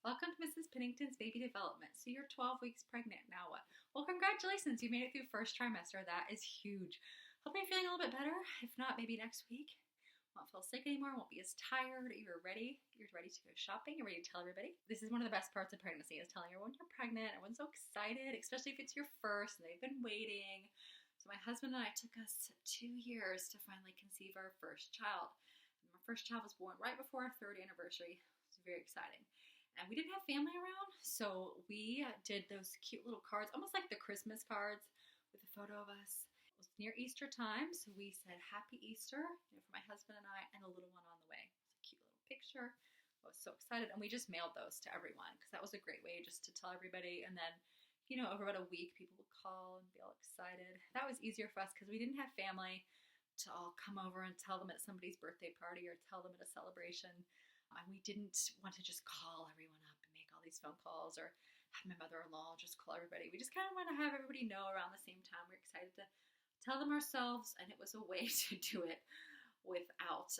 Welcome to Mrs. Pennington's baby development. So you're 12 weeks pregnant. Now what? Well, congratulations. You made it through first trimester. That is huge. Hope you're feeling a little bit better. If not, maybe next week. Won't feel sick anymore. Won't be as tired. You're ready. You're ready to go shopping. You're ready to tell everybody. This is one of the best parts of pregnancy is telling everyone you're pregnant. Everyone's so excited, especially if it's your first and they've been waiting. So my husband and I took us 2 years to finally conceive our first child. And my first child was born right before our 3rd anniversary. It was very exciting. And we didn't have family around, so we did those cute little cards, almost like the Christmas cards with a photo of us. It was near Easter time, so we said Happy Easter, for my husband and I, and a little one on the way. It's a cute little picture. I was so excited, and we just mailed those to everyone because that was a great way just to tell everybody. And then, over about a week, people would call and be all excited. That was easier for us because we didn't have family to all come over and tell them at somebody's birthday party or tell them at a celebration. And we didn't want to just call everyone up and make all these phone calls or have my mother-in-law just call everybody. We just kind of want to have everybody know around the same time. We're excited to tell them ourselves, and it was a way to do it without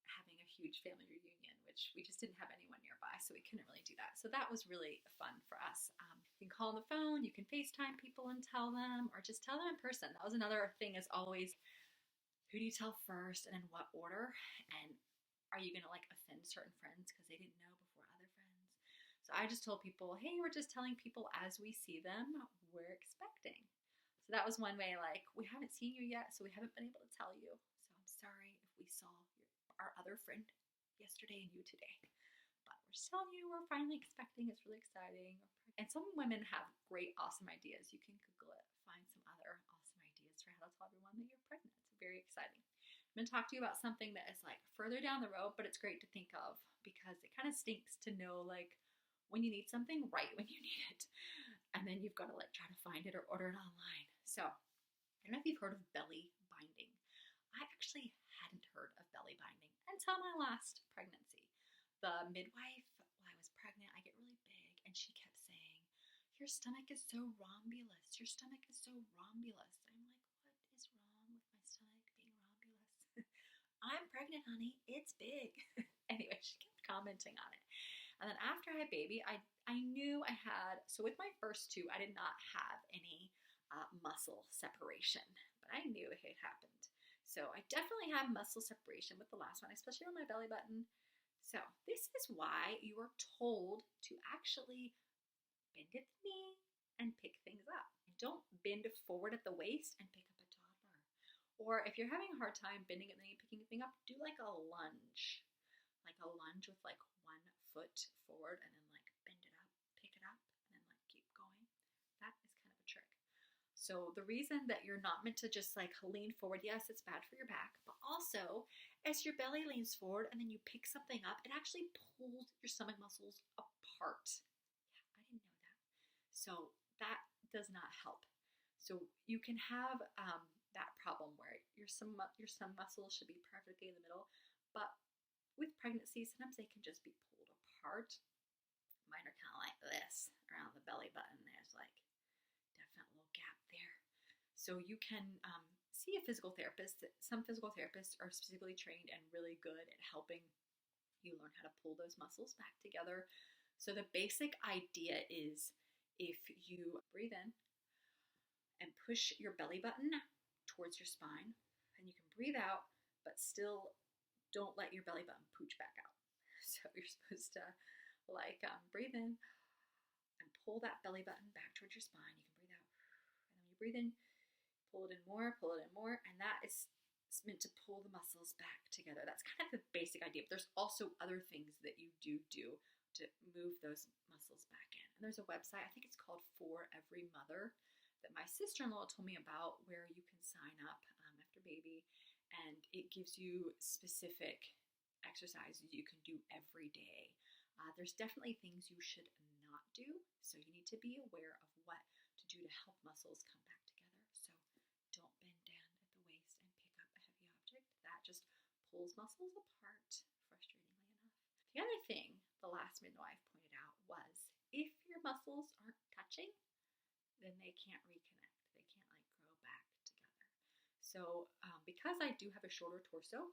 having a huge family reunion, which we just didn't have anyone nearby, so we couldn't really do that. So that was really fun for us. You can call on the phone, you can FaceTime people and tell them, or just tell them in person. That was another thing is always, who do you tell first and in what order? And are you going to offend certain friends because they didn't know before other friends? So I just told people, hey, we're just telling people as we see them, we're expecting. So that was one way, we haven't seen you yet, so we haven't been able to tell you. So I'm sorry if we saw our other friend yesterday and you today. But we're just telling you we're finally expecting. It's really exciting. And some women have great, awesome ideas. You can Google it, find some other awesome ideas for how to tell everyone that you're pregnant. It's very exciting. I'm going to talk to you about something that is further down the road, but it's great to think of because it kind of stinks to know when you need something right when you need it. And then you've got to try to find it or order it online. So I don't know if you've heard of belly binding. I actually hadn't heard of belly binding until my last pregnancy. The midwife, while I was pregnant, I get really big, and she kept saying, your stomach is so rhombulous. Your stomach is so rhombulous. I'm like, what is wrong with my stomach being rhombulous? I'm pregnant, honey. It's big. Anyway, she kept commenting on it. And then after I had baby, I knew I had, so with my first 2, I did not have any muscle separation, but I knew it had happened. So I definitely had muscle separation with the last one, especially on my belly button. So this is why you are told to actually bend at the knee and pick things up. Don't bend forward at the waist and pick up a toddler. Or if you're having a hard time bending at the knee, picking a thing up, do a lunge. A lunge with 1 foot forward and then bend it up, pick it up, and then keep going. That is kind of a trick. So the reason that you're not meant to just lean forward, yes, it's bad for your back, but also as your belly leans forward and then you pick something up, it actually pulls your stomach muscles apart. Yeah, I didn't know that. So that does not help. So you can have that problem where your stomach muscles should be perfectly in the middle, but with pregnancy, sometimes they can just be pulled apart. Mine are kind of like this around the belly button. There's definite little gap there. So you can see a physical therapist. Some physical therapists are specifically trained and really good at helping you learn how to pull those muscles back together. So the basic idea is if you breathe in and push your belly button towards your spine, and you can breathe out, but still don't let your belly button pooch back out. So you're supposed to breathe in and pull that belly button back towards your spine. You can breathe out. And then when you breathe in, pull it in more. And that is meant to pull the muscles back together. That's kind of the basic idea. But there's also other things that you do to move those muscles back in. And there's a website, I think it's called For Every Mother, that my sister-in-law told me about, where you can sign up after baby. And it gives you specific exercises you can do every day. There's definitely things you should not do. So you need to be aware of what to do to help muscles come back together. So don't bend down at the waist and pick up a heavy object. That just pulls muscles apart, frustratingly enough. The other thing the last midwife pointed out was if your muscles aren't touching, then they can't reconnect. They can't grow back together. So because I do have a shorter torso,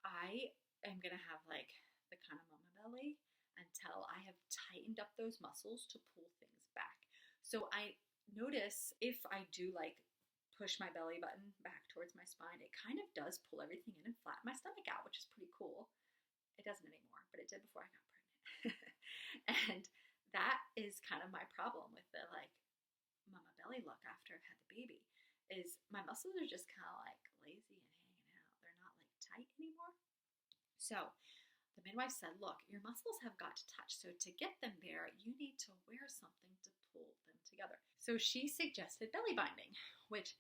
I am going to have the kind of mama belly, until I have tightened up those muscles to pull things back. So I notice if I do like push my belly button back towards my spine, it kind of does pull everything in and flatten my stomach out, which is pretty cool. It doesn't anymore, but it did before I got pregnant. And that is kind of my problem with the like mama belly look after I've had the baby, is my muscles are just kind of like lazy and hanging out. They're not like tight anymore. So the midwife said, look, your muscles have got to touch. So to get them there, you need to wear something to pull them together. So she suggested belly binding, which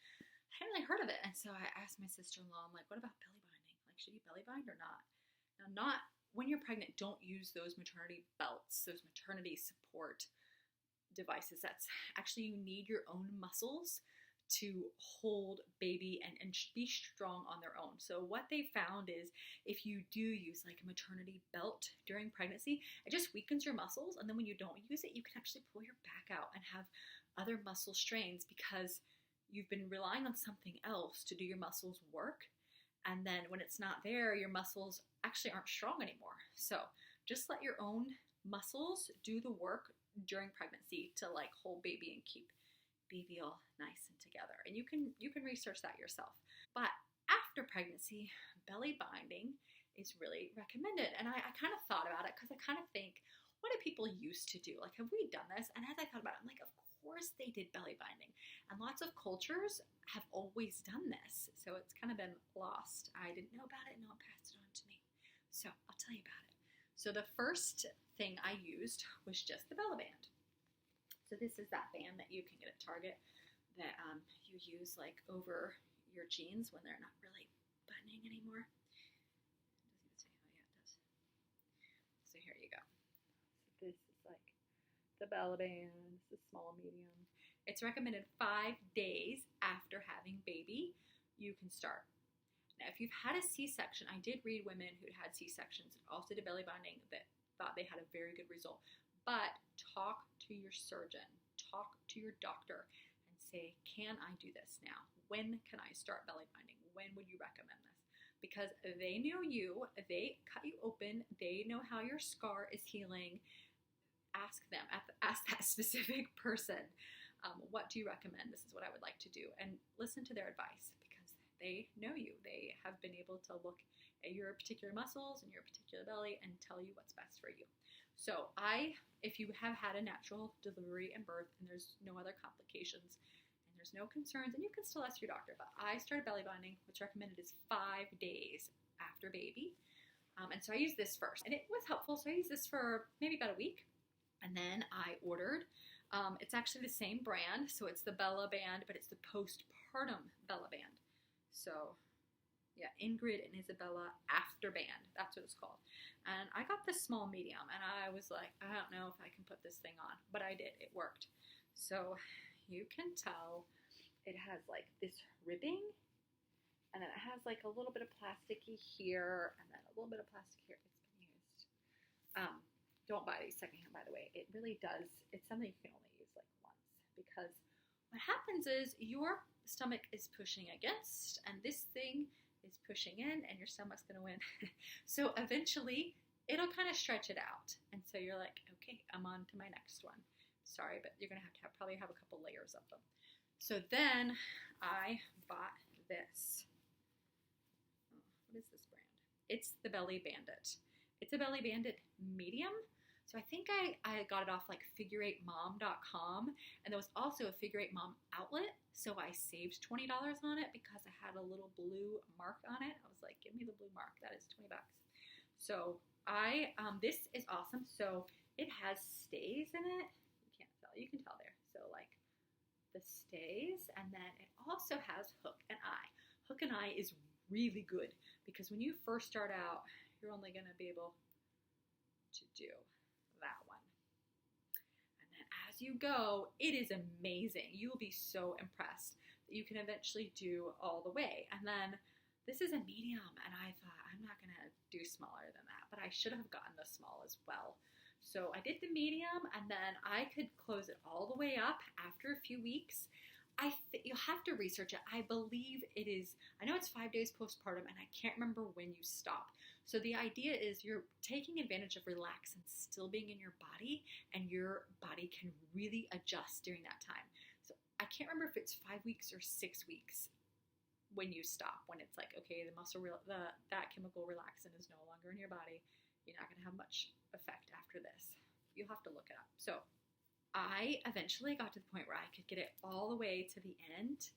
I hadn't really heard of it. And so I asked my sister-in-law, I'm like, what about belly binding? Like, should you belly bind or not? Now, not when you're pregnant, don't use those maternity belts, those maternity support devices. That's actually, you need your own muscles to hold baby and be strong on their own. So what they found is if you do use like a maternity belt during pregnancy, it just weakens your muscles. And then when you don't use it, you can actually pull your back out and have other muscle strains because you've been relying on something else to do your muscles work. And then when it's not there, your muscles actually aren't strong anymore. So just let your own muscles do the work during pregnancy to like hold baby and keep baby all nice and together. And you can research that yourself. But after pregnancy, belly binding is really recommended. And I kind of thought about it because I kind of think, what do people used to do? Like, have we done this? And as I thought about it, I'm like, of course they did belly binding. And lots of cultures have always done this. So it's kind of been lost. I didn't know about it. No one passed it on to me. So I'll tell you about it. So the first thing I used was just the belly band. So this is that band that you can get at Target that you use like over your jeans when they're not really buttoning anymore. It doesn't even say, oh yeah, it does. So here you go. So this is like the belly band. This is small, medium. It's recommended 5 days after having baby, you can start. Now, if you've had a C-section, I did read women who had C-sections and also did belly binding that thought they had a very good result. But talk to your surgeon, talk to your doctor and say, can I do this now? When can I start belly binding? When would you recommend this? Because they know you, they cut you open, they know how your scar is healing. Ask them, ask that specific person, what do you recommend? This is what I would like to do. And listen to their advice because they know you. They have been able to look at your particular muscles and your particular belly and tell you what's best for you. So if you have had a natural delivery and birth and there's no other complications and there's no concerns, and you can still ask your doctor, but I started belly binding. What's recommended is 5 days after baby. And so I used this first and it was helpful. So I used this for maybe about a week and then I ordered, it's actually the same brand. So it's the Bella Band, but it's the Postpartum Bella Band. So yeah, Ingrid and Isabella After Band. That's what it's called. And I got the small medium, and I was like, I don't know if I can put this thing on, but I did. It worked. So you can tell it has like this ribbing, and then it has like a little bit of plasticky here, and then a little bit of plastic here. It's been used. Don't buy these secondhand, by the way. It really does. It's something you can only use like once because what happens is your stomach is pushing against, and this thing is pushing in and your stomach's going to win. So eventually it'll kind of stretch it out. And so you're like, okay, I'm on to my next one. Sorry, but you're going to have probably have a couple layers of them. So then I bought this. Oh, what is this brand? It's the Belly Bandit. It's a Belly Bandit medium. So I think I got it off like figure8mom.com, and there was also a Figure 8 Mom outlet, so I saved $20 on it because I had a little blue mark on it. I was like, give me the blue mark, that is 20 bucks. So this is awesome. So it has stays in it. You can tell there. So like the stays, and then it also has hook and eye. Hook and eye is really good because when you first start out, you're only going to be able to do that one. And then as you go, it is amazing. You will be so impressed that you can eventually do all the way. And then this is a medium, and I thought, I'm not going to do smaller than that, but I should have gotten the small as well. So I did the medium, and then I could close it all the way up after a few weeks. You'll have to research it. I believe it is, I know it's 5 days postpartum, and I can't remember when you stop. So the idea is you're taking advantage of relaxin still being in your body, and your body can really adjust during that time. So I can't remember if it's 5 weeks or 6 weeks when you stop, when it's like, okay, that chemical relaxin is no longer in your body. You're not going to have much effect after this. You'll have to look it up. So I eventually got to the point where I could get it all the way to the end.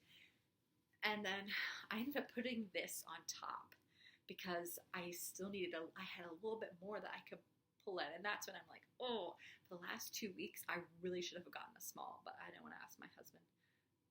And then I ended up putting this on top because I still needed I had a little bit more that I could pull in. And that's when I'm like, oh, for the last 2 weeks, I really should have gotten a small, but I didn't want to ask my husband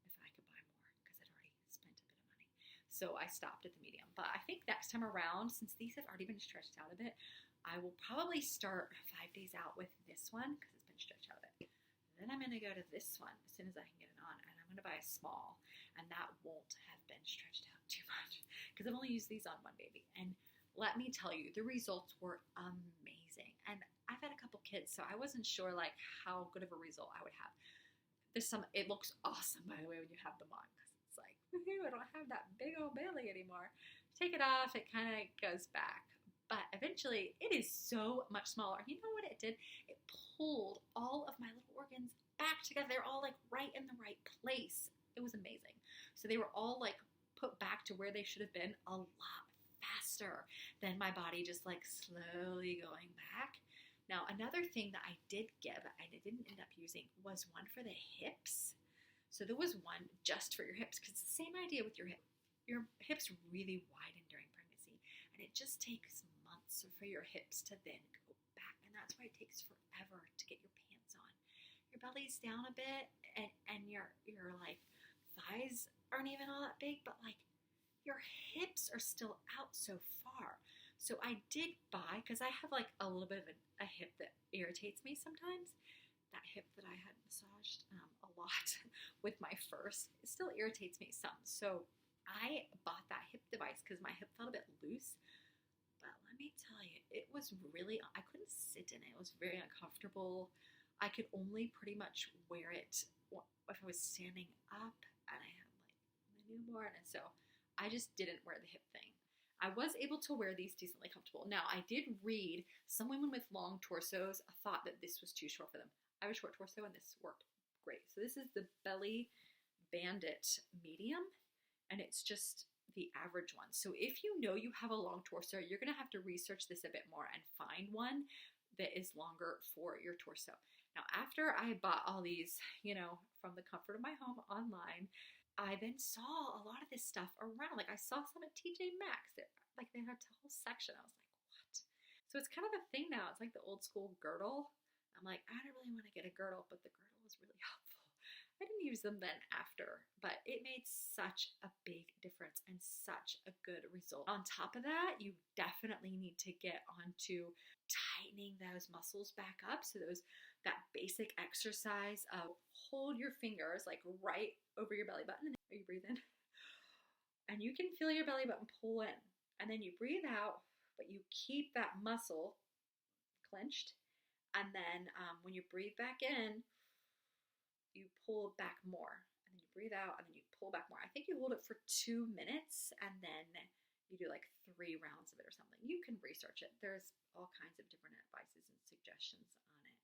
if I could buy more because I'd already spent a bit of money. So I stopped at the medium. But I think next time around, since these have already been stretched out a bit, I will probably start 5 days out with this one because it's been stretched out a bit. Then I'm going to go to this one as soon as I can get it on, and I'm going to buy a small, and that won't have been stretched out too much because I've only used these on one baby. And let me tell you, the results were amazing. And I've had a couple kids, so I wasn't sure like how good of a result I would have. It looks awesome, by the way, when you have them on, because it's like, woohoo, I don't have that big old belly anymore. Take it off, it kind of goes back. But eventually, it is so much smaller. You know what it did? It pulled all of my little organs back together. They're all like right in the right place. It was amazing. So they were all like put back to where they should have been a lot faster than my body just like slowly going back. Now, another thing that I did get, but I didn't end up using, was one for the hips. So there was one just for your hips, because it's the same idea with your hip. Your hips really widen during pregnancy, and it just takes months for your hips to then go back, and that's why it takes forever to get your pants on. Your belly's down a bit, and your like thighs aren't even all that big, but like your hips are still out so far. So I did buy, because I have like a little bit of a hip that irritates me sometimes. That hip that I had massaged a lot with my first, it still irritates me some. So I bought that hip device because my hip felt a bit loose. But let me tell you, it was really, I couldn't sit in it. It was very uncomfortable. I could only pretty much wear it if I was standing up, and I had like my newborn, and so I just didn't wear the hip thing. I was able to wear these decently comfortable. Now, I did read some women with long torsos thought that this was too short for them. I have a short torso, and this worked great. So this is the Belly Bandit medium, and it's just the average one. So if you know you have a long torso, you're going to have to research this a bit more and find one that is longer for your torso. Now, after I bought all these, from the comfort of my home online, I then saw a lot of this stuff around. Like I saw some at TJ Maxx. They had a whole section. I was like, what? So it's kind of a thing now. It's like the old school girdle. I'm like, I don't really want to get a girdle, but the girdle was really helpful. I didn't use them then after, but it made such a big difference and such a good result. On top of that, you definitely need to get onto tightening those muscles back up. So that basic exercise of hold your fingers like right over your belly button. Are you breathing? And you can feel your belly button pull in, and then you breathe out, but you keep that muscle clenched. And then when you breathe back in, you pull back more, and then you breathe out, and then you pull back more. I think you hold it for 2 minutes, and then you do like 3 rounds of it or something. You can research it. There's all kinds of different advices and suggestions on it.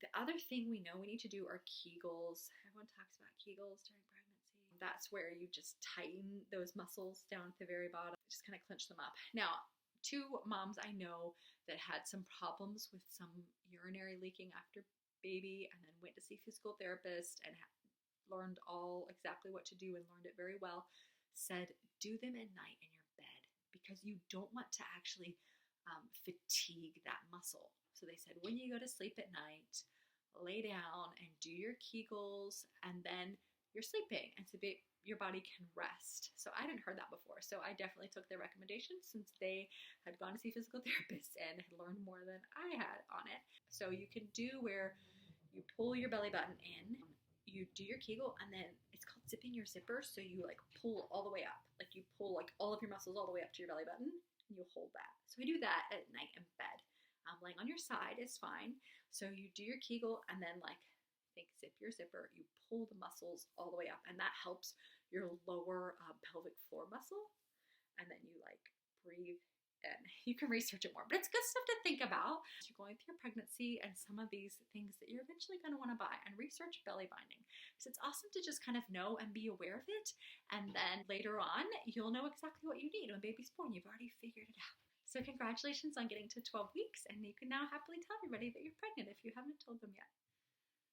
The other thing we know we need to do are Kegels. Everyone talks about Kegels during pregnancy. That's where you just tighten those muscles down at the very bottom, just kind of clench them up. Now, 2 moms I know that had some problems with some urinary leaking after baby, and then went to see physical therapist and learned all exactly what to do and learned it very well, said do them at night in your bed because you don't want to actually fatigue that muscle. So they said when you go to sleep at night, lay down and do your Kegels, and then you're sleeping, and so your body can rest. So I hadn't heard that before, so I definitely took their recommendations since they had gone to see physical therapists and had learned more than I had on it. So you can do where you pull your belly button in, you do your Kegel, and then it's called zipping your zipper. So you like pull all the way up, like you pull like all of your muscles all the way up to your belly button, and you hold that. So we do that at night in bed. Laying on your side is fine. So you do your Kegel, and then zip your zipper, you pull the muscles all the way up, and that helps your lower pelvic floor muscle. And then you breathe in. You can research it more, but it's good stuff to think about as you're going through your pregnancy and some of these things that you're eventually going to want to buy. And research belly binding, because it's awesome to just kind of know and be aware of it, and then later on you'll know exactly what you need. When baby's born, you've already figured it out. So congratulations on getting to 12 weeks, and you can now happily tell everybody that you're pregnant if you haven't told them yet.